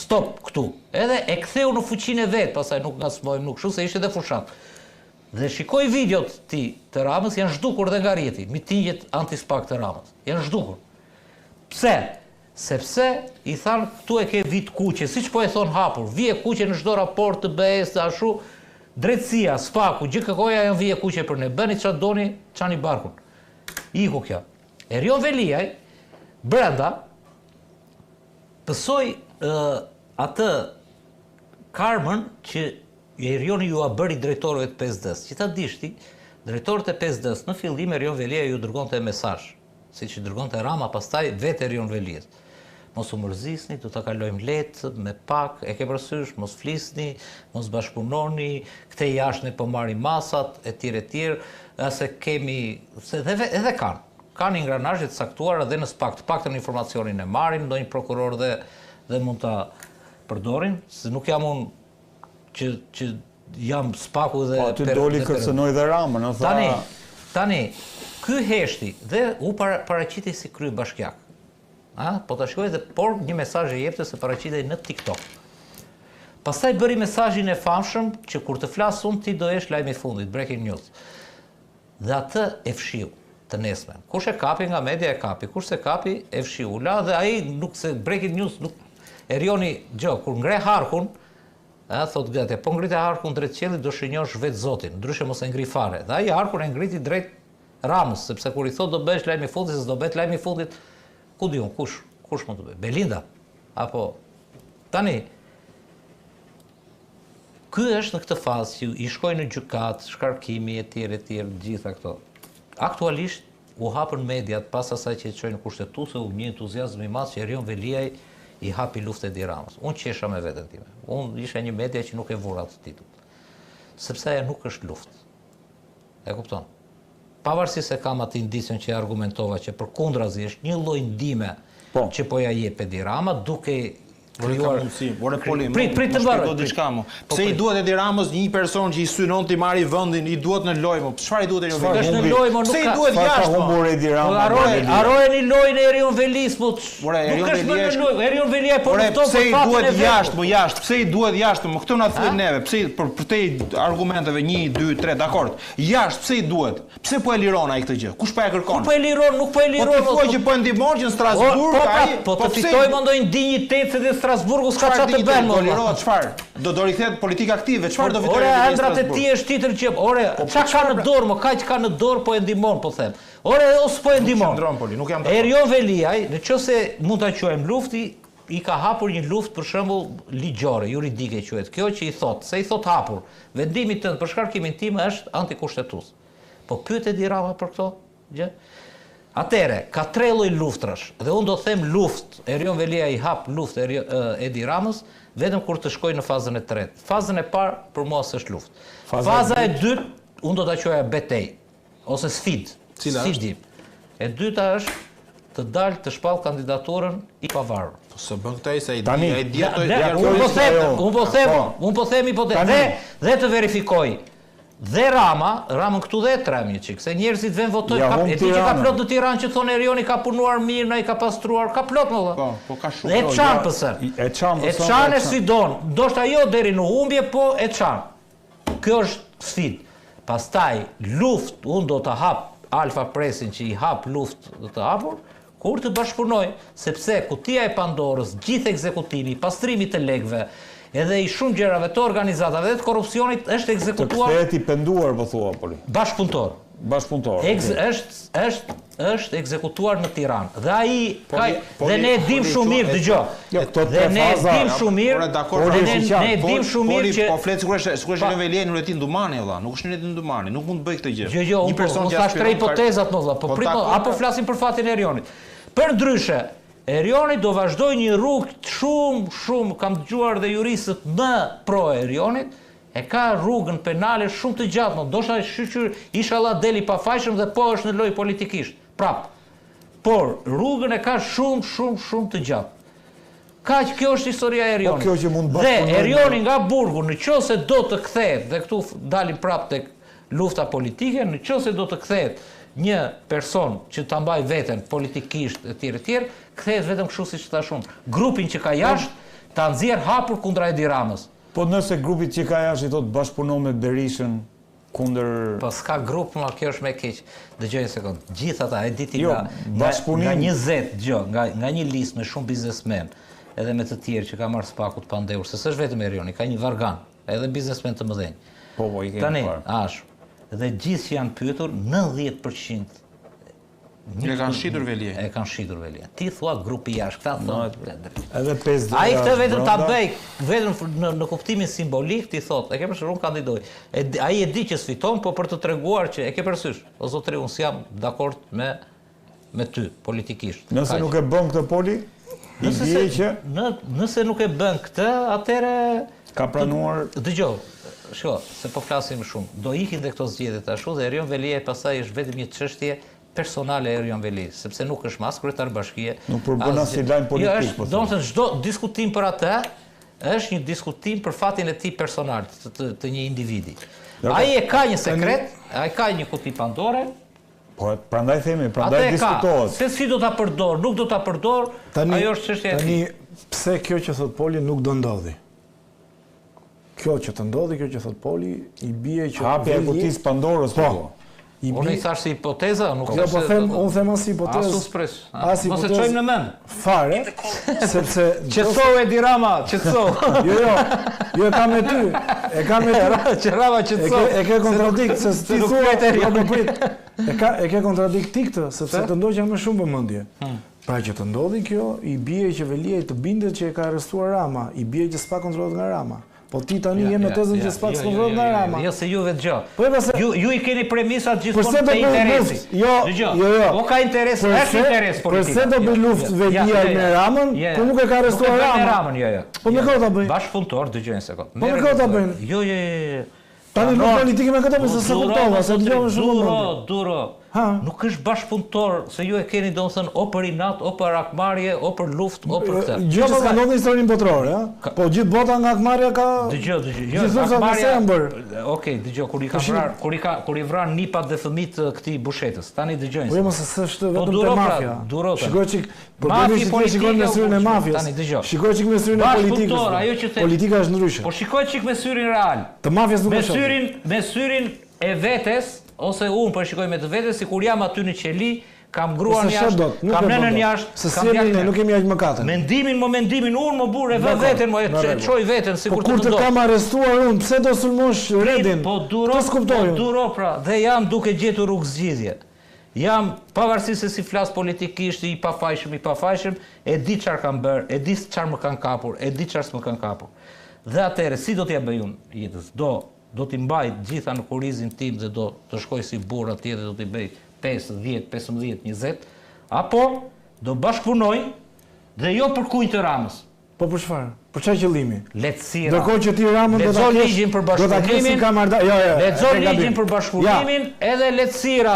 stop këtu. Edhe e ktheu në fuqinë e vet, pastaj nuk ngacmojmë nuk kështu se ishte edhe fushat. Dhe shikoj videot të Ramës, janë zhdukur dhe nga rjeti, mitingjet anti-SPAK të Ramës. Janë zhdukur. Pse? Sepse i thanë këtu e ke vit kuqe, siç po e thon hapur, vije kuqe në çdo raport të BE-s të ashtu, drejtësia, SPAK-u, gjithë këkoja janë vije kuqe për ne. Bëni çfarë doni, çani barkun. Iku kjo. Erion Veliaj brenda pësoj atë karmën që Erioni ju a bëri drejtorëve të PSD-s. Që ta dishti, drejtorët e PSD-s në fillim Erion Veliaj ju dërgonte mesazh, siç i dërgonte Rama pastaj vetë Erion Veliaj. Mos u mërzisni, do ta kalojmë lehtë, me pak, e ke parasysh, mos flisni, mos bashkëpunoni, këtej jashtë ne po marrim masat, etj, se kemi, se edhe kanë ingranazhe të caktuara dhe në SPAK, të paktën informacionin e marrin, ndonjë prokuror dhe mund ta përdorin, se nuk jam unë që jam SPAK-u dhe... Aty doli kërcënoi dhe Ramën, në tha... Tani, ky heshti dhe u paraqitej si krye bashkiak. Po ta shkoj dhe por një mesazh e jepte se paraqitej në TikTok. Pastaj bëri mesazhin e famshëm që kur të flas unë ti do jesh lajmi i fundit, breaking news. Dhe atë e fshiu të nesme. Kush e kapi nga media e kapi, kush se kapi e fshiu. La dhe ai nuk se breaking news nuk Erioni kur ngre harkun, thot gati, po ngrite harkun drejt qiellit do shënjosh vetë Zotin, ndryshe mos e ngri fare. Dhe ai harkun e ngriti drejt Ramës, sepse kur i thot do bësh lajmi i fundit, se do bëhet lajmi i fundit, ku di unë, kush mund të bëj? Belinda? Apo tani ky është në këtë fazë që i shkoi në gjykat, shkarkimi etj, gjitha këto. Aktualisht u hapën mediat pas asaj që çojnë në kushtetuese, u një entuziazëm i madh që Erion Veliaj i hapi luftën e Ramës. Unë qesha me veten time. Unë isha një media që nuk e vura atë titull. Sepse ajo nuk është luftë. E kupton? Pavarësisht se kam atë indicion që argumentova që përkundrazi është një lloj ndihme që po ja jep Edi Rama duke krijuar prit të mbaroj diçka më. Pse i duhet Edi Ramës një person që i synon të marrë vendin, i duhet në lojë më. Çfarë i duhet Erion Velis? Në lojë më nuk ka. Pse i duhet jashtë? Humbur Edi Rama. Harojeni lojën e Erion Velis, po. Nuk është më në lojë. Erion Velis po lufton për fatin e vet. Pse i duhet jashtë, më jashtë? Pse i duhet jashtë? Më këtë na thuaj neve. Pse për te argumenteve 1, 2, 3, dakord. Jashtë pse i duhet? Pse po e liron ai këtë gjë? Kush po e kërkon? Po e liron, nuk po e liron. Po thuaj që po e ndihmon që në Strasburg ai po të fitojmë ndonjë dinjitet se Strasburgu s'ka çfarë të bën më. Çfarë? Do rikthehet politikë aktive, çfarë do fitojë? Ore, ëndrat e tij është tjetër gjë. Ore, çfarë ka në dorë, më kaq ka në dorë po e ndihmon, po them. Ore, ose po e ndihmon. Erion Veliaj, nëse mund ta quajmë lufti, i ka hapur një luftë për shembull ligjore, juridike quhet. Kjo që i thot, se i thot hapur, vendimi tënd për shkarkimin tim është antikushtetues. Po pyet Edi Rama për këto gjë? Atëre, ka 3 lloj luftrash, dhe unë do them luftë, Erion Veliaj i hap luftë Edi Ramës, vetëm kur të shkojë në fazën e tretë. Fazën e parë për mua s'është luftë. Faza e dytë, unë do ta quaja betejë ose sfidë. Cila është? E dyta është të dalë të shpall kandidaturën i pavarur. Po s'e bën këtë se ai unë po them hipotetë dhe të verifikoj. Dhe Ramën këtu dhe e trem një çik, se njerëzit vën votojnë, e di që ka plot në Tiranë që thonë Erioni ka punuar mirë, ai ka pastruar, ka plot më valla. Po ka shumë. E çampësën. E çanë sfidon, ndoshta jo deri në humbje, po e çan. Kjo është sfidë. Pastaj luftë, unë do ta hap Alfa Presin që i hap luftë të hapur, kur të bashkëpunoj, sepse kutia e Pandorës, gjithë ekzekutivi, pastrimi të lekëve, edhe i shumë gjërave të organizatave dhe të korrupsionit është ekzekutuar. Të kthehet i penduar, po thua poli. Bashkëpunëtor. Është ekzekutuar në Tiranë. Dhe ai dhe ne e dim shumë mirë, dëgjoj. Dhe ne e dim shumë mirë. Ne e dim shumë mirë që po flet sigurisht në Veliaj në Nuretin Dumani valla, nuk është në Nuretin Dumani, nuk mund të bëj këtë gjë. Jo, një person që thash 3 hipotezat më valla, po prit apo flasim për fatin e Erionit. Përndryshe, Erioni do vazhdoj një rrugë shumë, kam dëgjuar dhe juristët më pro Erionit, e ka rrugën penale shumë të gjatë, ndoshta inshallah deli pa fajshëm dhe po është në lojë politikisht. Prap. Por rrugën e ka shumë të gjatë. Kaq kjo është historia e Erionit. Dhe Erioni nga burgu, nëse do të kthehet, dhe këtu dalim prap tek lufta politike, nëse do të kthehet një person që ta mbaj veten politikisht etj, kthehet vetëm kështu siç thash unë. Grupin që ka jashtë ta nxjerr hapur kundra Edi Ramës. Po nëse grupi që ka jashtë i thotë bashkëpunon me Berishën kundër... Po s'ka grup, ma kjo është me keq. Dëgjoj një sekond. Gjithë ata e diti Jo, nga 20, nga një listë me shumë biznesmen, edhe me të tjerë që ka marrë spakut pa ndehur, se s'është vetëm Erioni, ka një vargan, edhe biznesmen të mëdhenj. Po, i kemi Tani, parë. dhe gjithë që janë pyetur, 90% E kanë shitur Velie. e kanë shitur Velie. Ti thua grupi jashtë, këta thonë. Edhe 5 Ai këtë vetëm ta bëj, vetëm në kuptimin simbolik ti thot, e ke përshtyr unë kandidoj. Ai e di që sfiton, po për të treguar që e ke përsysh, o zotëri unë s'jam dakord me ty politikisht. Nëse nuk e bën këtë Poli, i bie që Nëse nuk e bën këtë, atëre ka pranuar... Dëgjoj, shko, se po flasim shumë. Do ikin dhe këto zgjedhjet ashtu dhe Erion Velia pastaj është vetëm një çështje personale e Erion Veli, sepse nuk është mas kryetar bashkie. Nuk përbën as si lajm politik, po. Do të thënë çdo diskutim për atë është një diskutim për fatin e tij personal të një individi. Ai e ka një sekret, ai ka një kuti Pandore. Po, prandaj themi, prandaj diskutohet. Se si do ta përdor, nuk do ta përdor, ajo është çështja e tij. Tani pse kjo që thot Poli nuk do ndodhi? Kjo që të ndodhi, kjo që thot Poli, i bie që hapja e kutisë Pandorës, po. Unë i thash si hipoteza, nuk jo, po unë them as hipotezë. Asu spres. Mos e çojmë në mend. Fare, sepse qetësoj Edi Rama, qetësoj. Jo, kam me ty. E kam me ty. Që Rama qetësoj. E ke kontradikt se ti thua, jo më prit. E ke kontradikt ti këtë, sepse të ndoqja me shumë vëmendje. Pra që të ndodhi kjo, i bie që Velia të bindet që e ka arrestuar Rama, i bie që s'pa kontrollohet nga Rama. Po ti tani je me tezën që s'pak s'kontrollohet nga Rama. Jo se juve dëgjoj. Po ju i keni premisat gjithmonë të interesi. Jo. Po ka interes, është interes politik. Përse do bëj luftë Velia me Ramën, po nuk e ka arrestuar Ramën. Jo. Po me koha ta bëj? Bashkëpunëtor, dëgjoj një sekond. Po me koha ta bëjnë? Jo. Tani nuk politike me këtë, se se kuptova, se dëgjova shumë. Duro. Nuk është bashkëpunëtor, se ju e keni domethënë o për inat, o për akmarrje, o për luftë, o për këtë. Gjë që s'ka ndodhur në historinë botërore, ha? Po gjithë bota nga akmarrja ka... Dëgjoj. Okej, dëgjoj, kur i vran nipat dhe fëmijët këtij Bushetës. Tani dëgjojnë. Po mos s'është vetëm te mafia. Shikoj çik, problemi është që shikon me syrin e mafias. Tani dëgjoj. Shikoj çik me syrin e politikës. Politika është ndryshe. Po shikoj çik me syrin real. Të mafias nuk është. Me syrin e vetes, ose unë po shikoj me të vetes, sikur jam aty në qeli, kam gruan jashtë, kam nënën jashtë, kam djalin. Nuk kemi aq mëkate. Mendimin, unë më burr e vë veten, më e çoj veten sikur të ndodh. Po kur të kam arrestuar unë, pse do sulmosh Redin? Po duro pra, dhe jam duke gjetur rrugë zgjidhje. Jam pavarësisht se si flas politikisht i pafajshëm, e di çfarë kam bërë, e di çfarë më kanë kapur, e di çfarë s'më kanë kapur. Dhe atëherë si do t'ja bëj unë jetës? Do t'i mbaj gjitha në kurizin tim dhe do të shkoj si burr atje dhe do t'i bëj 5, 10, 15, 20, apo do bashkëpunoj dhe jo për kujt të Ramës. Po për çfarë? Për çfarë qëllimi? Lehtësira. Ndërkohë që ti Ramën do ta kesh ligjin për bashkëpunimin. Lexo ligjin për bashkëpunimin edhe lehtësira.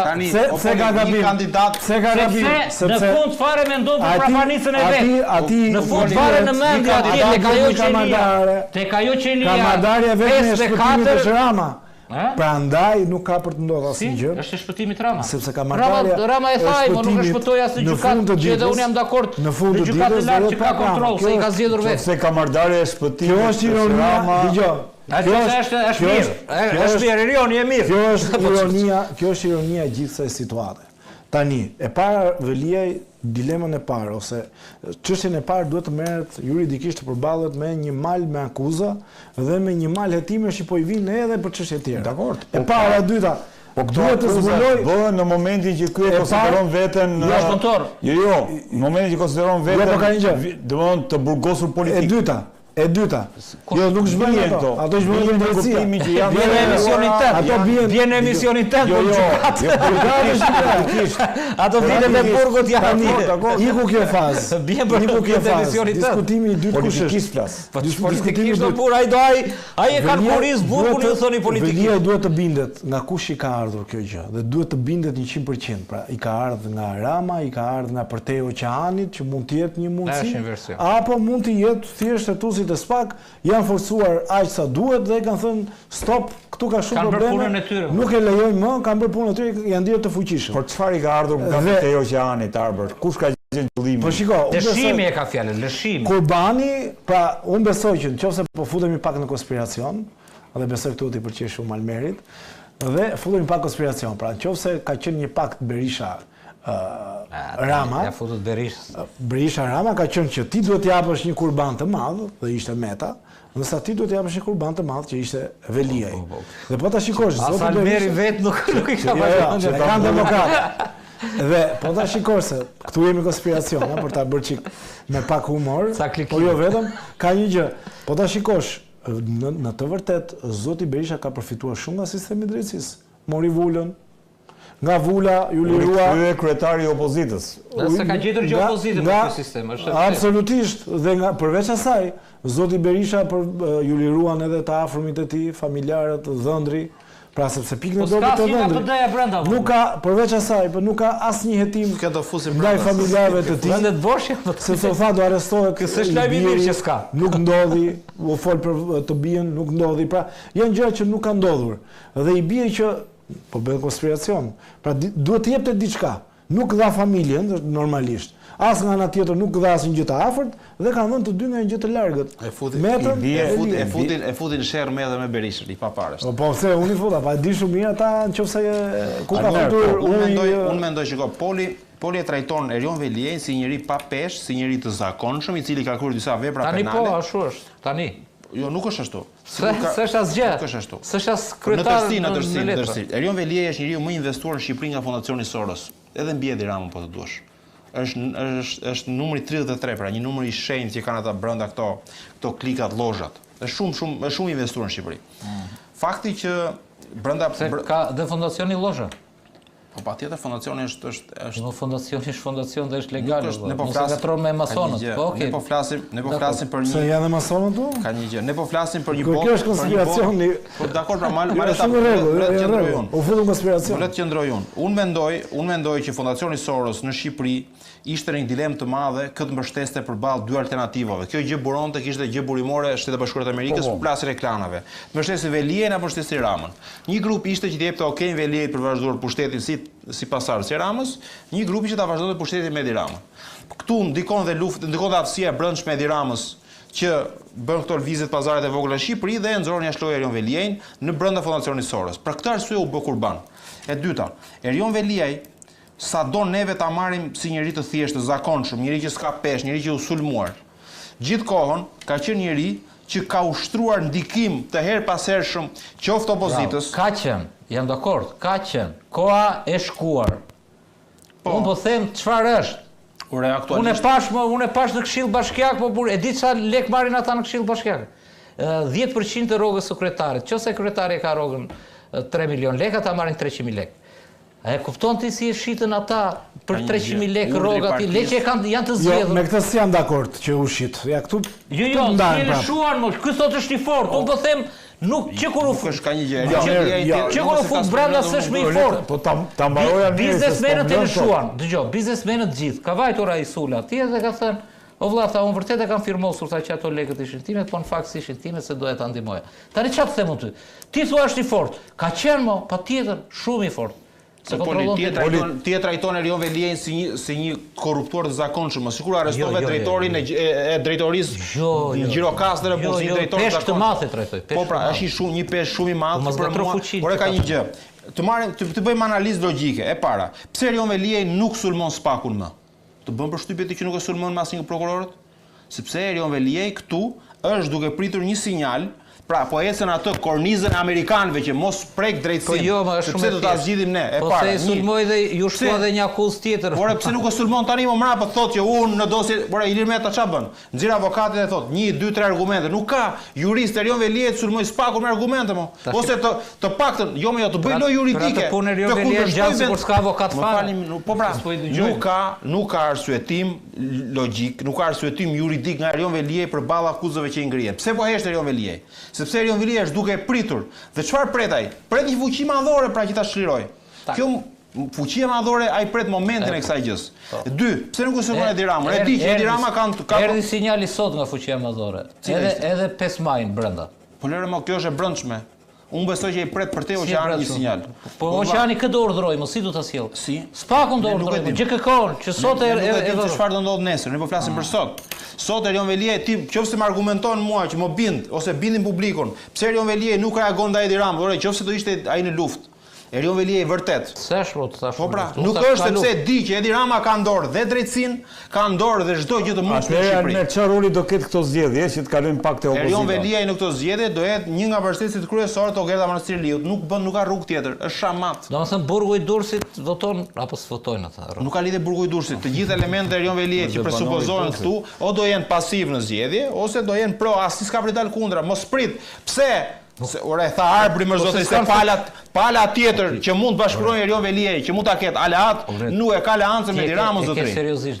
Se ka gabim kandidat, se ka gabim, sepse në fund fare mendon për prapanicën e vet. Në fund fare në mendje atje tek ajo qelia. Kamardarja vetëm e shpëtimit të Rama. Prandaj nuk ka për të ndodhur asnjë. Është shpëtimi i Rama. Sepse kamardarja Rama e thaj, po nuk e shpëtoi as në gjykatë, që edhe unë jam dakord. Në fund të ditës që ka kontroll, se i ka zgjedhur vetë. Se kamardarja e shpëtimit. Kjo është ironia, dëgjoj. Është mirë, Erioni e mirë. Kjo është ironia e gjithë kësaj situate. Tani, e para Veliaj, dilemën e parë, ose çështjen e parë duhet të merret juridikisht të përballet me një mal me akuza dhe me një mal hetime që po i vinë edhe për çështje tjera. Dakor. E para e dyta, po duhet të zbuloj bëhen në momentin që ky e konsideron veten bashkëpunëtor. Jo, në momentin që konsideron veten domthon të burgosur politik. E dyta. Jo, nuk zhbëjnë ato. Ato zhbëjnë në kuptimin që janë në emisionin tënd. Ato vjen në emisionin tënd. Ato vjen në burgut janë. Iku kjo fazë. Iku kjo fazë. Diskutimi i dytë kush është? Flas. Diskutimi do pur ai e ka kuriz burgun ju thoni politikisht. Velia duhet të bindet nga kush i ka ardhur kjo gjë dhe duhet të bindet 100%. Pra, i ka ardhur nga Rama, i ka ardhur nga përtej oqeanit që mund të jetë një mundësi. Apo mund të jetë thjesht etusit e SPAK janë forcuar aq sa duhet dhe kanë thënë stop, këtu ka shumë probleme. Nuk e lejojnë më, kanë bërë punën e tyre, janë dhënë të fuqishëm. Por çfarë i ka ardhur nga përtej oqeanit Arbër? Kush ka Po shiko, lëshimi e ka fjalën, lëshimi. Kurbani, pra unë besoj që nëse po futemi pak në konspiracion, dhe besoj këtu t'i pëlqej shumë Almerit, dhe futemi pak konspiracion, pra nëse ka qenë një pakt Berisha Rama, ja futut Berisha Rama ka qenë që ti duhet t'japësh një kurban të madh, dhe ishte Meta, nësa ti duhet t'japësh një kurban të madh që ishte Veliaj. Dhe po ta shikosh, zoti Almeri vetë nuk i ka bashkë. Kanë demokratë. Dhe po ta shikosh se këtu jemi konspiracion, për ta bërë çik me pak humor, por jo vetëm, ka një gjë. Po ta shikosh, në të vërtet zoti Berisha ka përfituar shumë nga sistemi i drejtësisë. Mori vulën, nga vula, ju lirua... Ky e kryetari i opozitës. Se ka gjetur gjë opozitën në këtë sistem, është vërtet. Absolutisht, dhe përveç asaj, zoti Berisha ju liruan edhe të afërmit e tij, familjarët, dhëndri, pra sepse pikën e dobët të dhëndri. Nuk ka, përveç asaj, nuk ka asnjë hetim ndaj familjarëve të tij. Vendet boshje, sepse u tha do arrestohet. S'është lajm i mirë që s'ka. Nuk ndodhi, u fol për të bien, nuk ndodhi. Pra, janë gjëra që nuk kanë ndodhur. Dhe i bie që po bëhet konspiracion. Pra duhet të jepte diçka. Nuk dha familjen normalisht. As nga ana tjetër nuk dha asnjë gjë të afërt dhe kanë dhënë të dy nga një gjë të largët. E futin sherr me edhe me Berishën i paparësh. Po pse unë i futa, pa di shumë mirë ata nëse ku ka futur unë mendoj shiko, Poli e trajton Erion Veliajin si njëri pa peshë, si njëri të zakonshëm, i cili ka kryer disa vepra penale. Tani po, ashtu është. Tani. Jo, nuk është ashtu. S'është asgjë. Nuk është ashtu. S'është as kryetar në tërsi. Erion Veliaj është njeriu më investuar në Shqipëri nga Fondacioni Soros. Edhe mbi Edi Ramën po të duash. Është numri 33, pra një numër i shenjtë që kanë ata brenda këto klikat, llozhat. Është shumë investuar në Shqipëri. Fakti që brenda ka dhe Fondacioni llozha. Po patjetër fondacioni është në fondacioni është fondacion dhe është legal. Ne po flasim me masonët. Po okay. Ne po flasim për një. Se janë masonët tu? Ka një gjë. Ne po flasim për një botë. Kjo është konspiracioni. Po dakor, pra mal ta qëndrojun. U futën konspiracion. Le të qëndrojun. Unë mendoj që Fondacioni Soros në Shqipëri ishte në një dilemë të madhe këtë mbështeste përballë dy alternativave. Kjo gjë buronte kishte gjë burimore Shtetet Bashkuara të Amerikës për plasjen e klanave. Mbështeste Veliajin apo mbështeste Ramën. Një grup ishte që t'i jepte okay Veliajit për vazhduar pushtetin si pasardhës e Ramës, një grup që ta vazhdonte pushtetin me Edi Ramën. Këtu ndikon dhe luftë, ndikon dhe aftësia e brendshme e Edi Ramës që bën këto lëvizje të pazaret e vogla në Shqipëri dhe nxorën jashtë Erion Veliajin në brenda Fondacionit Soros. Për këtë arsye u bë kurban. E dyta, Erion Veliaj sa do neve ta marrim si njëri të thjeshtë, të zakonshëm, njëri që s'ka peshë, njëri që u sulmuar. Gjithkohën ka qenë njëri që ka ushtruar ndikim të her pas hershëm qoftë opozitës. Ka qenë, jam dakord, ka qenë. Koha e shkuar. Unë po them çfarë është. Unë e pash në Këshill Bashkiak, po e di çfarë lek marrin ata në Këshill Bashkiak. 10% të rrogës së kryetarit. Nëse kryetari ka rrogën 3 milion lekë, ata marrin 300.000 lekë. A e kupton ti si e shitën ata për 300.000 lekë rroga ti? Leqe janë të zgjedhur. Jo, me këtë s'jam dakord që u shit. Ja këtu. Jo, ti lëshuan më. Ky sot është i fortë. Unë po them nuk që kur u fut ka një gjë. Që kur u fut brenda s'është më i fortë. Po ta mbaroja mirë. Biznesmenët e lëshuan. Dëgjoj, biznesmenët gjithë. Ka vajtur ai Sula. Ti edhe ka thënë, o vëlla, ta unë vërtet e kam firmosur ta që ato lekët ishin time, po në fakt ishin time se doja ta ndihmoja. Tani çfarë them unë ty? Ti thua është i fortë. Ka qenë më, patjetër, shumë i fortë. Ti e trajton Erion Veliajin si një korruptuar të zakonshëm, sikur arrestove drejtorin e drejtorisë Gjirokastër apo si një drejtor të zakonshëm. Peshë të madh e trajtoj. Po pra, është një peshë shumë i madh për mua. Por ka një gjë. Të bëjmë analizë logjike. E para, pse Erion Veliaj nuk sulmon Spakun më? Të bën përshtypje ti që nuk e sulmon më asnjë nga prokurorët? Sepse Erion Veliaj këtu është duke pritur një sinjal. Pra, po ecën atë kornizën amerikanëve që mos prek drejtësinë. Po jo, më është shumë. Sepse do ta zgjidhim ne. Po se sulmoi dhe ju shkua edhe një akuzë tjetër. Por pse nuk e sulmon tani më mbrapa thotë që unë në dosje, por Ilir Meta ç'a bën? Nxjerr avokatin e thotë 1, 2, 3 argumente. Nuk ka jurist Erion Veliaj sulmoi Spakun me argumente më. Ose të paktën, jo më jo të bëj lojë juridike. Të punë Erion Veliaj gjallë sikur s'ka avokat fare. Po pra, nuk ka arsyetim logjik, nuk ka arsyetim juridik nga Erion Veliaj përballë akuzave që i ngrihen. Pse po hesht Erion Veliaj? Sepse Erion Veliaj është duke pritur. Dhe çfarë pret ai? Pret një fuqi madhore pra që ta shliroj. Kjo fuqia madhore ai pret momentin e kësaj gjës. 2, pse nuk u sulmon Edi Ramën? E di që Edi Rama ka erdhi sinjali sot nga fuqia madhore. Edhe 5 majin brenda. Po lëre më, kjo është e brendshme. Unë besoj që i pret për te Oqeani një sinjal. Po Oqeani këtë do urdhëroj, mos si do ta sjell. Si? Spakun do urdhëroj, GKK-n, që sot nuk e di çfarë do ndodh nesër, ne po flasim për sot. Sot Erion Veliaj nëse më argumenton mua që më bind ose bindin publikun, pse Erion Veliaj nuk reagon ndaj Edi Ramës, nëse do ishte ai në luftë. Erion Veliaj vërtet. Po pra, nuk është sepse di që Edi Rama ka në dorë dhe drejtësinë, ka në dorë dhe çdo gjë të mundshme në Shqipëri. Atëherë çfarë roli do ketë këto zgjedhje që të kalojnë pak te opozita? Erion Veliaj në këto zgjedhje do jetë një nga përshtatësit kryesorë të Gerda Manastirliut, nuk ka rrugë tjetër, është shamat. Domethënë burgu i Durrësit voton apo s'votojnë ata? Nuk ka lidhje burgu i Durrësit. Të gjithë elementet e Erion Veliaj që presupozohen këtu, o do jenë pasiv në zgjedhje, ose do jenë pro, as s'ka për dal kundra, mos prit. Pse? Ora tha Arbri më zoti se pala tjetër që mund bashkërojë Erion Veliaj, që mund ta ketë aleat, nuk e ka aleancën me Edi Ramën zotëri.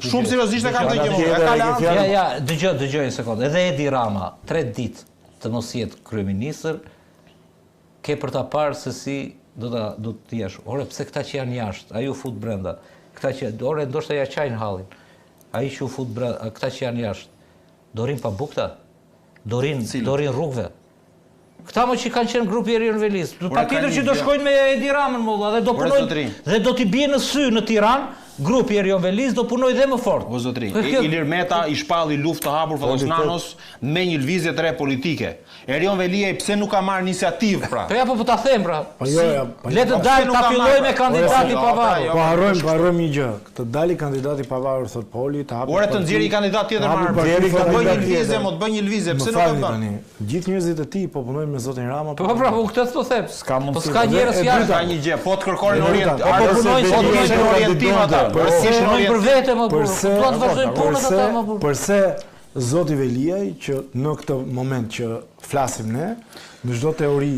Shumë seriozisht e ka këtë gjë. E ka aleancën. Ja, dëgjoj një sekondë. Edhe Edi Rama 3 ditë të mos jetë kryeministër, ke për ta parë se si do të jesh. Ore pse këta që janë jashtë, ai u fut brenda. Këta që ore ndoshta ja çajin hallin. Ai që u fut brenda, këta që janë jashtë. Dorin pa bukta. Dorin rrugëve. Këta më që kanë qenë grupi Erion Velis, patjetër që do shkojnë me Edi Ramën molla dhe do punojnë dhe do t'i bie në sy në Tiranë, grupi Erion Velis do punojë dhe më fort. O zotri, Ilir Meta i shpalli luftë të hapur Fotosnanos me një lëvizje të re politike. Erion Veliaj pse nuk ka marrë iniciativë pra? Po ja po ta them pra. Le të dalë ta fillojë me kandidati pavarur. Po harrojmë një gjë. Të dali kandidati pavarur thot Poli, të hapë. Ore të nxjerrë kandidat tjetër marrë. Të bëj një lëvizje, të bëj një lëvizje, pse nuk e bën? Gjithë njerëzit e tij po punojnë me zotin Rama. Po pra, këtë s'po them. Po s'ka njerëz jashtë. Ka një gjë, po të kërkonin orient. Po punojnë orientim ata. Për vete më burr. Do të vazhdojnë punën ata më burr. Përse zoti Veliaj që në këtë moment që flasim ne, në çdo teori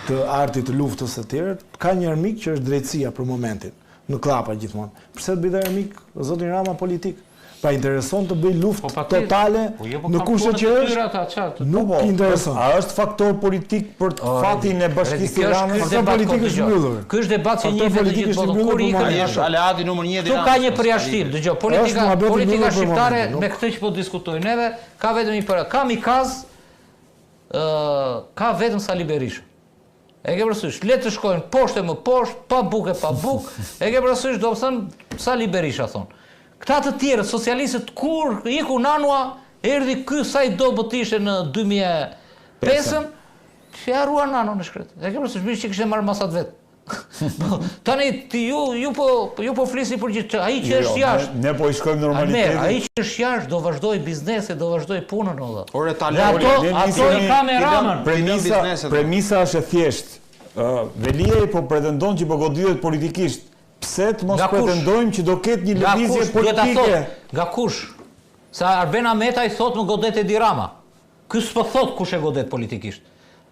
të artit të luftës së tjerë, ka një armik që është drejtësia për momentin, në klapa gjithmonë. Pse të bëj armik zotin Rama politik? Pa intereson të bëj luftë totale në kushte që është. Nuk intereson. A është faktor politik për fatin e Bashkisë së Tiranës? Faktor politik është mbyllur. Ky është debat që një vetë gjithë botën. Kur ikën është aleati numër 1 i Tiranës. Tu ka një përjashtim. Dëgjoj, politika shqiptare me këtë që po diskutojnë neve, ka vetëm një për kamikaz, ka vetëm Sali Berisha. E ke parasysh, le të shkojnë poshtë më poshtë, pa bukë pa bukë. E ke parasysh, do të thënë Sali Berisha thon. Këta të tjerë, socialistët, kur iku nanua, erdhi ky sa i do ishte në 2005-ën, që harrua nano në shkret. E ke parasysh, që kishte marrë masat vetë. Tani ju po flisni për gjithë, ai që është jashtë. Ne po i shkojmë normalitetin. Ai që është jashtë do vazhdoj biznesin, do vazhdoj punën olla. Ore ato i ka me Ramën. Premisa është e thjeshtë. Veliaj po pretendon që po goditet politikisht. Pse të mos pretendojmë që do ketë një lëvizje politike? Nga kush? Sa Arben Ahmeta i thot më godet Edi Rama. Ky s'po thot kush e godet politikisht.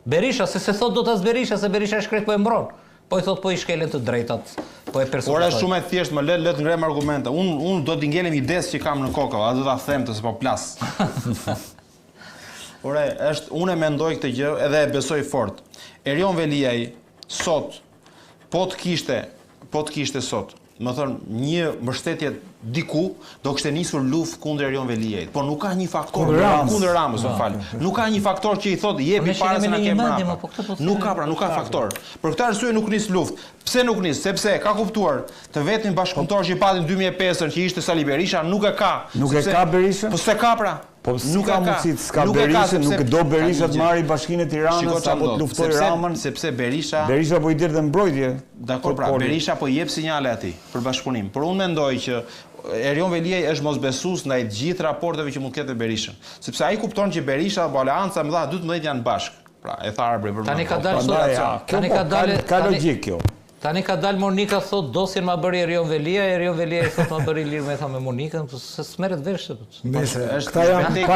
Berisha, se thot do tas Berisha, se Berisha e shkret po e mbron. Po i thot po i shkelen të drejtat, po e personalizoj. Ora është shumë e thjeshtë, më le të ngrem argumente. Unë do t'i ngelem idesë që kam në kokë, a do ta them të se po plas. Ora, unë e mendoj këtë gjë edhe e besoj fort. Erion Veliaj sot po të kishte sot, më thënë një mbështetje diku, do kishte nisur luftë kundër Erion Veliajit. Po nuk ka një faktor kundër Ramës, më fal. Nuk ka një faktor që i thotë jepi para se na kem Rama. Nuk ka faktor. Për këtë arsye nuk nis luftë. Pse nuk nis? Sepse ka kuptuar të vetmin bashkëpunëtor që i patin 2005-ën që ishte Sali Berisha, nuk e ka. Nuk e ka Berisha? Po s'e ka pra. Po nuk ka mundësi të ska Berisha, nuk do Berisha të marrë Bashkinë e Tiranës apo të luftojë Ramën, sepse Berisha po i dirë dhe mbrojtje. Dakor, pra, Berisha po jep sinjale atij për bashkëpunim. Por unë mendoj që Erion Veliaj është mosbesues ndaj të gjithë raporteve që mund të ketë me Berishën, sepse ai kupton që Berisha apo aleanca më dha 12 janë bashkë. Pra, e tha Arbri për tani ka dalë ka logjik kjo. Tani ka dalë Monika thot dosjen ma bëri Erion Veliaj thot ma bëri Ilir Meta me Monikën, se s'merret vesh. Këta janë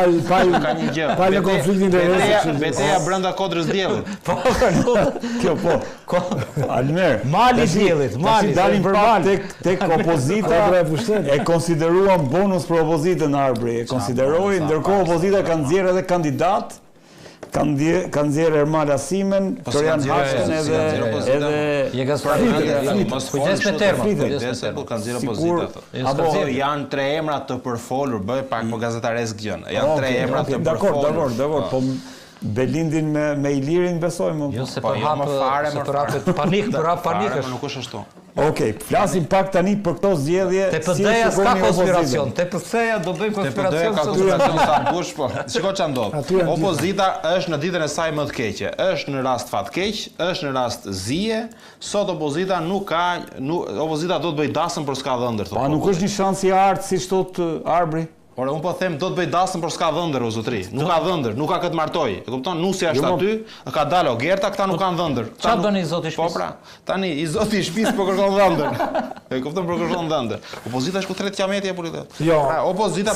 palë konfliktin interesit. Beteja brenda kodrës diellit. Po, kjo po. Almer, mali diellit, mali dalin prapë tek opozita, e konsideruan bonus për opozitën Arbri, e konsideroi, ndërkohë opozita kanë nxjerrë edhe kandidat. Kanë nxjerrë Ermal Asimen, Florian Hashken edhe kujdes me terma. Po kanë nxjerrë opozita. Apo janë 3 emra të përfolur, bëj pak po gazetaresk gjën. Janë 3 emra të përfolur. Dakor, po Belindin me Ilirin besojmë. Jo se për hapë panik, për hapë panik është. Nuk është ashtu. Okej, flasim pak tani për këto zgjedhje. TPD-ja s'ka konspiracion. TPC-ja do bëjmë konspiracion. TPD-ja ka konspiracion sa bush, po. Shiko ç'a ndodh. Opozita është në ditën e saj më të keqe. Është në rast fatkeq, është në rast zije. Sot opozita opozita do të bëj dasëm për s'ka dhëndër. Pa nuk është një shans i artë siç thot Arbri. Ore, unë po them do të bëj dasëm për s'ka dhëndër, o zotri. Nuk ka dhëndër, nuk ka këtë martoj. E kupton, nusja është aty, ka dalë Ogerta, këta nuk kanë dhëndër. Çfarë bën i zoti i shtëpisë? Po pra, tani i zoti i shtëpisë po kërkon dhëndër. E kupton, po kërkon dhëndër. Opozita është ku 3 kilometra politik. Jo. Pra, opozita